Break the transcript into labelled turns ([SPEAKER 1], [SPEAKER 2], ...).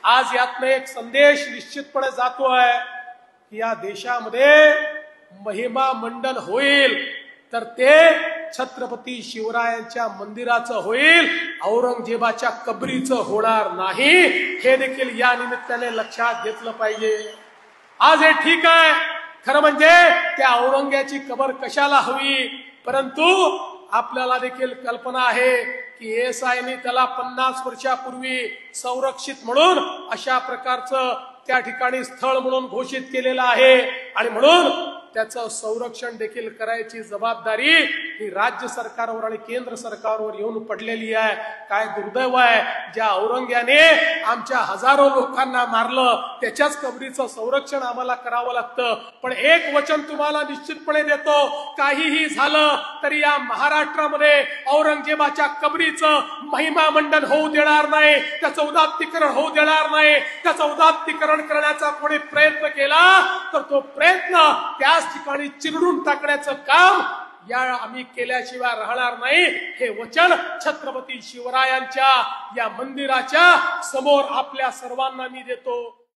[SPEAKER 1] आज यातनं एक संदेश निश्चितपणे जातोय की या देशामध्ये महिमा मंडन होईल तर ते छत्रपती शिवरायांच्या मंदिराचं होईल, औरंगजेबाच्या कबरीचं होणार नाही। हे देखील या निमित्ताने लक्षात घेतलं पाहिजे। आज हे ठीक आहे, खरं म्हणजे त्या औरंग्याची कबर कशाला हवी, परंतु आपल्याला देखील कल्पना आहे की एएसआयने त्याला 50 वर्षापूर्वी संरक्षित म्हणून अशा प्रकारचं त्या ठिकाणी स्थळ म्हणून घोषित केलेलं आहे आणि म्हणून त्याचं संरक्षण देखील करायची जबाबदारी ही राज्य सरकारवर आणि केंद्र सरकारवर येऊन पडलेली आहे। काय दुर्दैव आहे, ज्या औरंग्याने आमच्या हजारो लोकांना मारलं त्याच्याच कबरीचं संरक्षण आम्हाला करावं लागतं। पण एक वचन तुम्हाला निश्चितपणे देतो, काहीही झालं तरी या महाराष्ट्रामध्ये औरंगजेबाच्या कबरीचं महिमा मंडन होऊ देणार नाही, त्याचं उदात्तीकरण होऊ देणार नाही। त्याचं उदात्तीकरण करण्याचा कोणी प्रयत्न केला तर तो प्रयत्न त्याच ठिकाणी चिरडून टाकण्याचं काम आम्ही केल्याशिवाय राहणार नाही। हे वचन छत्रपती शिवरायांच्या या मंदिराच्या समोर आपल्या सर्वांना मी देतो।